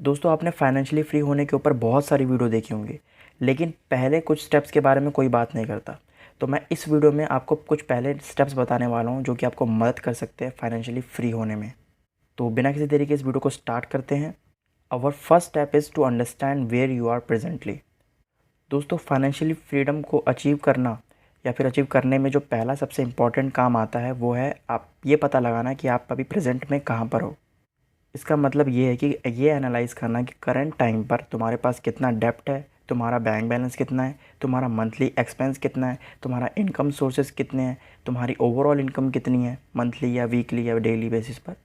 दोस्तों आपने financially free होने के ऊपर बहुत सारी वीडियो देखी होंगी, लेकिन पहले कुछ स्टेप्स के बारे में कोई बात नहीं करता। तो मैं इस वीडियो में आपको कुछ पहले स्टेप्स बताने वाला हूँ जो कि आपको मदद कर सकते हैं फाइनेंशियली फ्री होने में। तो बिना किसी देरी के इस वीडियो को स्टार्ट करते हैं। Our first step is to understand where you are presently. दोस्तों फाइनेंशियली फ्रीडम को अचीव करना या फिर अचीव करने में जो पहला सबसे इम्पॉर्टेंट काम आता है वो है आप ये पता लगाना कि आप अभी प्रेजेंट में कहाँ पर हो। इसका मतलब ये है कि ये एनालाइज़ करना कि करंट टाइम पर तुम्हारे पास कितना डेब्ट है, तुम्हारा बैंक बैलेंस कितना है, तुम्हारा मंथली एक्सपेंस कितना है, तुम्हारा इनकम सोर्सेज कितने हैं, तुम्हारी ओवरऑल इनकम कितनी है मंथली या वीकली या डेली बेसिस पर।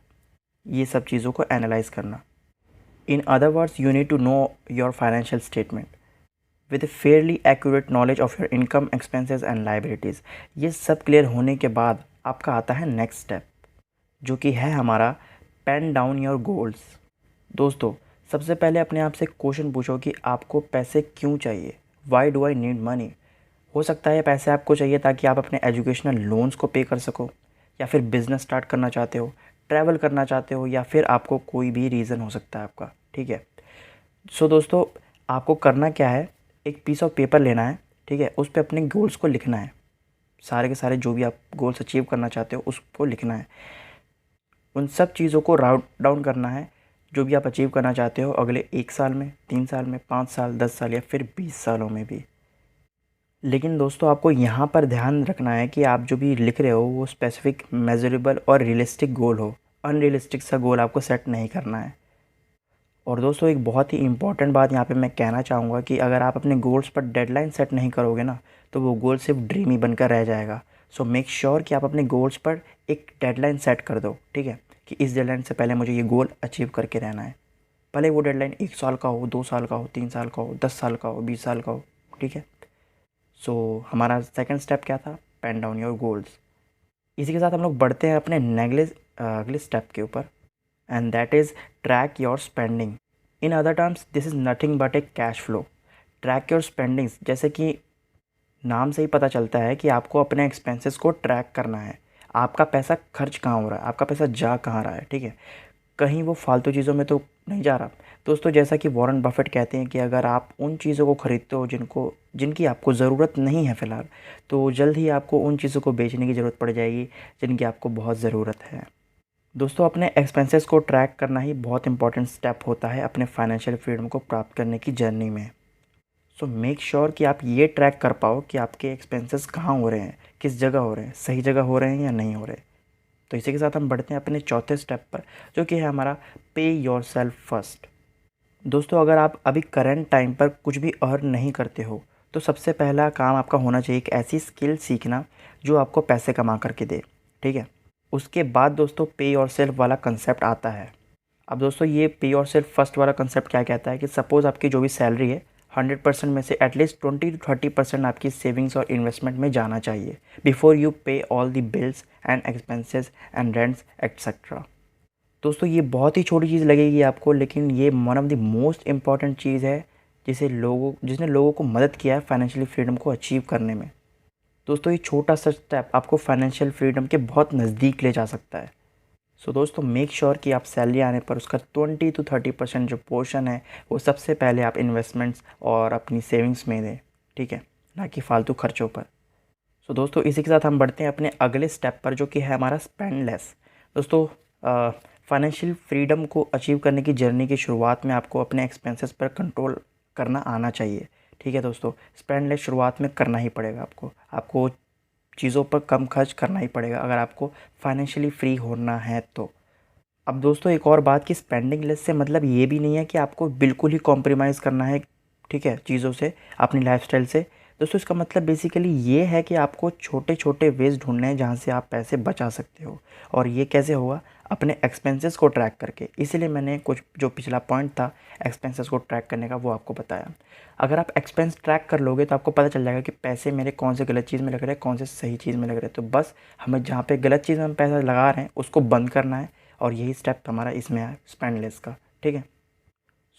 ये सब चीज़ों को एनालाइज़ करना। In other words you need to know your financial statement with a fairly accurate knowledge of your income expenses and liabilities. ये सब क्लियर होने के बाद आपका आता है नेक्स्ट स्टेप, जो कि है हमारा पेन डाउन योर गोल्स। दोस्तों सबसे पहले अपने आप से क्वेश्चन पूछो कि आपको पैसे क्यों चाहिए। Why do I need money. हो सकता है पैसे आपको चाहिए ताकि आप अपने एजुकेशनल लोन्स को पे कर सको, या फिर बिज़नेस स्टार्ट करना चाहते हो, ट्रैवल करना चाहते हो, या फिर आपको कोई भी रीज़न हो सकता है आपका। ठीक है। सो दोस्तों आपको करना क्या है, एक पीस ऑफ पेपर लेना है। ठीक है, उस पर अपने गोल्स को लिखना है। सारे के सारे जो भी आप गोल्स अचीव करना चाहते हो उसको लिखना है। उन सब चीज़ों को राउट डाउन करना है जो भी आप अचीव करना चाहते हो अगले 1 साल में, 3 साल में, 5 साल, 10 साल या फिर 20 सालों में भी। लेकिन दोस्तों आपको यहाँ पर ध्यान रखना है कि आप जो भी लिख रहे हो वो स्पेसिफिक, मेजरेबल और रियलिस्टिक गोल हो। अनरियलिस्टिक सा गोल आपको सेट नहीं करना है। और दोस्तों एक बहुत ही इंपॉर्टेंट बात यहाँ पे मैं कहना चाहूँगा कि अगर आप अपने गोल्स पर डेडलाइन सेट नहीं करोगे ना, तो वो गोल सिर्फ ड्रीम ही बनकर रह जाएगा। सो मेक श्योर कि आप अपने गोल्स पर एक डेडलाइन सेट कर दो। ठीक है, कि इस डेडलाइन से पहले मुझे ये गोल अचीव करके रहना है। भले वो डेडलाइन 1 साल का हो, 2 साल का हो, 3 साल का हो, 10 साल का हो, 20 साल का हो। ठीक है। सो हमारा सेकंड स्टेप क्या था, पेन डाउन योर गोल्स। इसी के साथ हम लोग बढ़ते हैं अपने अगले स्टेप के ऊपर, and that is track your spending. In other terms this is nothing but A cash flow. Track your spendings, जैसे कि नाम से ही पता चलता है कि आपको अपने एक्सपेंसेस को ट्रैक करना है। आपका पैसा खर्च कहाँ हो रहा है, आपका पैसा जा कहाँ रहा है। ठीक है, कहीं वो फालतू चीज़ों में तो नहीं जा रहा। दोस्तों जैसा कि वॉरेन बफेट कहते हैं कि अगर आप उन चीज़ों को खरीदते हो जिनकी आपको ज़रूरत नहीं है फ़िलहाल, तो जल्द ही आपको उन चीज़ों को बेचने की ज़रूरत पड़ जाएगी जिनकी आपको बहुत ज़रूरत है। दोस्तों अपने एक्सपेंसेस को ट्रैक करना ही बहुत इंपॉर्टेंट स्टेप होता है अपने फाइनेंशियल फ्रीडम को प्राप्त करने की जर्नी में। सो मेक श्योर कि आप ये ट्रैक कर पाओ कि आपके एक्सपेंसेस कहाँ हो रहे हैं, किस जगह हो रहे हैं, सही जगह हो रहे हैं या नहीं हो रहे। तो इसी के साथ हम बढ़ते हैं अपने चौथे स्टेप पर, जो कि है हमारा पे योर सेल्फ फर्स्ट। दोस्तों अगर आप अभी करंट टाइम पर कुछ भी अर्न नहीं करते हो, तो सबसे पहला काम आपका होना चाहिए एक ऐसी स्किल सीखना जो आपको पैसे कमा करके दे। ठीक है, उसके बाद दोस्तों पे योर सेल्फ वाला कंसेप्ट आता है। अब दोस्तों ये पे योर सेल्फ फर्स्ट वाला कंसेप्ट क्या कहता है कि सपोज़ आपकी जो भी सैलरी है 100% में से एटलीस्ट 20 to 30% आपकी सेविंग्स और इन्वेस्टमेंट में जाना चाहिए बिफोर यू पे all the bills and expenses and rents etcetera. दोस्तों ये बहुत ही छोटी चीज़ लगेगी आपको, लेकिन ये one of the most important चीज़ है जिसने लोगों को मदद किया है फाइनेंशियली फ्रीडम को अचीव करने में। दोस्तों ये छोटा सा स्टेप आपको फाइनेंशियल फ्रीडम के बहुत नज़दीक ले जा सकता है। सो दोस्तों मेक श्योर कि आप सैलरी आने पर उसका 20 to 30% जो पोर्शन है वो सबसे पहले आप इन्वेस्टमेंट्स और अपनी सेविंग्स में दें। ठीक है, ना कि फालतू खर्चों पर। सो दोस्तों इसी के साथ हम बढ़ते हैं अपने अगले स्टेप पर, जो कि है हमारा स्पेंड लेस। दोस्तों फाइनेंशियल फ्रीडम को अचीव करने की जर्नी की शुरुआत में आपको अपने एक्सपेंसेस पर कंट्रोल करना आना चाहिए। ठीक है दोस्तों, स्पेंड लेस शुरुआत में करना ही पड़ेगा आपको चीज़ों पर कम खर्च करना ही पड़ेगा अगर आपको फाइनेंशियली फ्री होना है तो। अब दोस्तों एक और बात कि स्पेंडिंग लेस से मतलब ये भी नहीं है कि आपको बिल्कुल ही कॉम्प्रोमाइज़ करना है, ठीक है, चीज़ों से, अपनी लाइफस्टाइल से। दोस्तों इसका मतलब बेसिकली ये है कि आपको छोटे छोटे वेज ढूंढने हैं जहाँ से आप पैसे बचा सकते हो। और ये कैसे होगा, अपने एक्सपेंसेस को ट्रैक करके। इसीलिए मैंने कुछ जो पिछला पॉइंट था एक्सपेंसेस को ट्रैक करने का वो आपको बताया। अगर आप एक्सपेंस ट्रैक कर लोगे तो आपको पता चल जाएगा कि पैसे मेरे कौन से गलत चीज़ में लग रहे हैं, कौन से सही चीज़ में लग रहे हैं। तो बस हमें जहाँ पे गलत चीज़ में हम पैसा लगा रहे हैं उसको बंद करना है, और यही स्टेप हमारा इसमें है स्पेंड लेस का। ठीक है।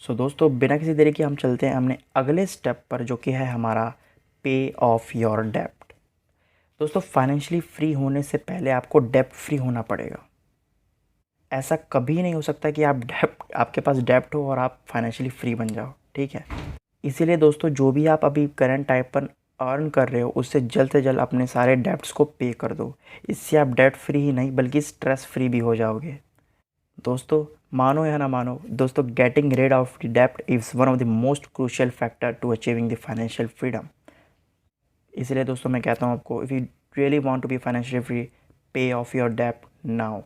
सो दोस्तों बिना किसी देरी के हम चलते हैं हमने अगले स्टेप पर, जो कि है हमारा पे ऑफ योर डेप्ट। दोस्तों फाइनेंशियली फ्री होने से पहले आपको डेप्ट फ्री होना पड़ेगा। ऐसा कभी नहीं हो सकता कि आपके पास डेब्ट हो और आप फाइनेंशियली फ्री बन जाओ, ठीक है। इसीलिए दोस्तों जो भी आप अभी करंट टाइम पर अर्न कर रहे हो उससे से जल्द अपने सारे डेब्ट्स को पे कर दो। इससे आप डेब्ट फ्री ही नहीं बल्कि स्ट्रेस फ्री भी हो जाओगे। दोस्तों मानो या ना मानो दोस्तों, गेटिंग रेड ऑफ द डेब्ट is one of the most crucial factor to achieving the financial freedom. इसलिए दोस्तों मैं कहता हूँ आपको, if you really want to be financially free, pay off your डेब्ट नाउ।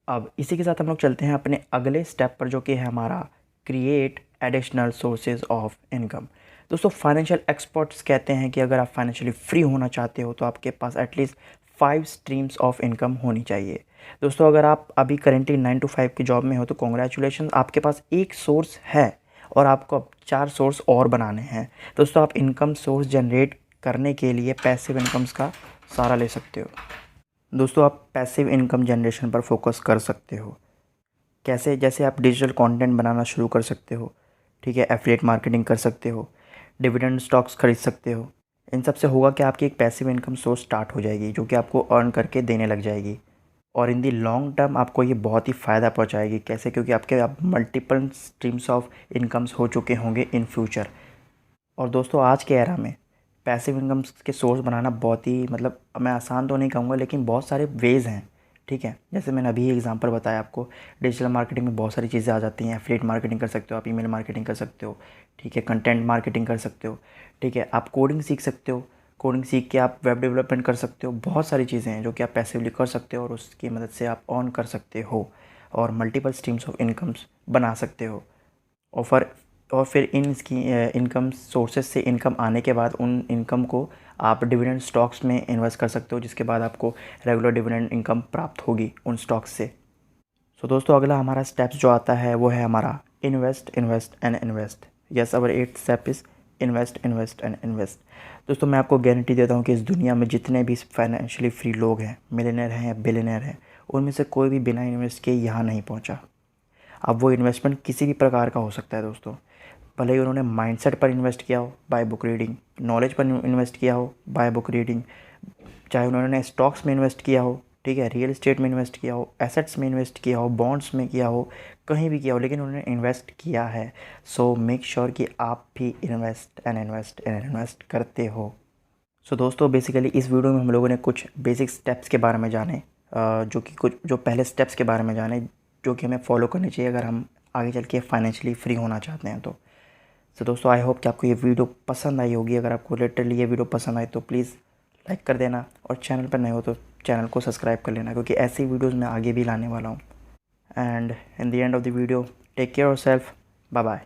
अब इसी के साथ हम लोग चलते हैं अपने अगले स्टेप पर, जो कि है हमारा create additional sources of income. दोस्तों फाइनेंशियल एक्सपर्ट्स कहते हैं कि अगर आप फाइनेंशियली फ्री होना चाहते हो तो आपके पास एटलीस्ट 5 स्ट्रीम्स ऑफ इनकम होनी चाहिए। दोस्तों अगर आप अभी करेंटली 9 to 5 की जॉब में हो तो कॉन्ग्रेचुलेशन, आपके पास एक सोर्स है और आपको अब 4 सोर्स और बनाने हैं। दोस्तों आप इनकम सोर्स जनरेट करने के लिए पैसिव इनकम्स का सहारा ले सकते हो। दोस्तों आप पैसिव इनकम जनरेशन पर फोकस कर सकते हो। कैसे? जैसे आप डिजिटल कंटेंट बनाना शुरू कर सकते हो, ठीक है, एफिलिएट मार्केटिंग कर सकते हो, डिविडेंड स्टॉक्स खरीद सकते हो। इन सब से होगा कि आपकी एक पैसिव इनकम सोर्स स्टार्ट हो जाएगी जो कि आपको अर्न करके देने लग जाएगी और इन दी लॉन्ग टर्म आपको ये बहुत ही फ़ायदा पहुंचाएगी। कैसे? क्योंकि आपके अब मल्टीपल स्ट्रीम्स ऑफ इनकम्स हो चुके होंगे इन फ्यूचर। और दोस्तों आज के एरा में पैसिव इनकम के सोर्स बनाना बहुत ही, मतलब मैं आसान तो नहीं कहूँगा लेकिन बहुत सारे वेज़ हैं, ठीक है। जैसे मैंने अभी एग्जांपल बताया आपको, डिजिटल मार्केटिंग में बहुत सारी चीज़ें आ जाती हैं। एफिलिएट मार्केटिंग कर सकते हो आप, ईमेल मार्केटिंग कर सकते हो, ठीक है, कंटेंट मार्केटिंग कर सकते हो, ठीक है, आप कोडिंग सीख सकते हो, कोडिंग सीख के आप वेब डेवलपमेंट कर सकते हो। बहुत सारी चीज़ें हैं जो कि आप पैसिवली कर सकते हो और उसकी मदद से आप अर्न कर सकते हो और मल्टीपल स्ट्रीम्स ऑफ इनकम्स बना सकते हो। और फिर इन इसकी इनकम सोर्सेज से इनकम आने के बाद उन इनकम को आप डिविडेंड स्टॉक्स में इन्वेस्ट कर सकते हो, जिसके बाद आपको रेगुलर डिविडेंड इनकम प्राप्त होगी उन स्टॉक्स से। सो दोस्तों अगला हमारा स्टेप्स जो आता है वो है हमारा invest invest and invest. Yes, our 8th step is invest invest and invest. दोस्तों मैं आपको गारंटी देता हूँ कि इस दुनिया में जितने भी फाइनेंशियली फ्री लोग हैं, मिलियनेयर हैं या बिलियनेयर हैं, उनमें से कोई भी बिना इन्वेस्ट किए यहाँ नहीं पहुँचा। अब वो इन्वेस्टमेंट किसी भी प्रकार का हो सकता है दोस्तों, भले ही उन्होंने माइंडसेट पर इन्वेस्ट किया हो बाय बुक रीडिंग, नॉलेज पर इन्वेस्ट किया हो बाय बुक रीडिंग, चाहे उन्होंने स्टॉक्स में इन्वेस्ट किया हो, ठीक है, रियल एस्टेट में इन्वेस्ट किया हो, एसेट्स में इन्वेस्ट किया हो, बॉन्ड्स में किया हो, कहीं भी किया हो, लेकिन उन्होंने इन्वेस्ट किया है। सो मेक श्योर कि आप भी invest and invest and invest करते हो। सो दोस्तों बेसिकली इस वीडियो में हम लोगों ने कुछ बेसिक स्टेप्स के बारे में जाने, जो पहले स्टेप्स के बारे में जाने जो कि हमें फॉलो करनी चाहिए अगर हम आगे चल के फाइनेंशियली फ्री होना चाहते हैं तो दोस्तों आई होप कि आपको ये वीडियो पसंद आई होगी। अगर आपको लिटरली ये वीडियो पसंद आई तो प्लीज़ लाइक कर देना और चैनल पर नए हो तो चैनल को सब्सक्राइब कर लेना, क्योंकि ऐसी वीडियोस मैं आगे भी लाने वाला हूँ। And in the end of the video, take care yourself, bye bye.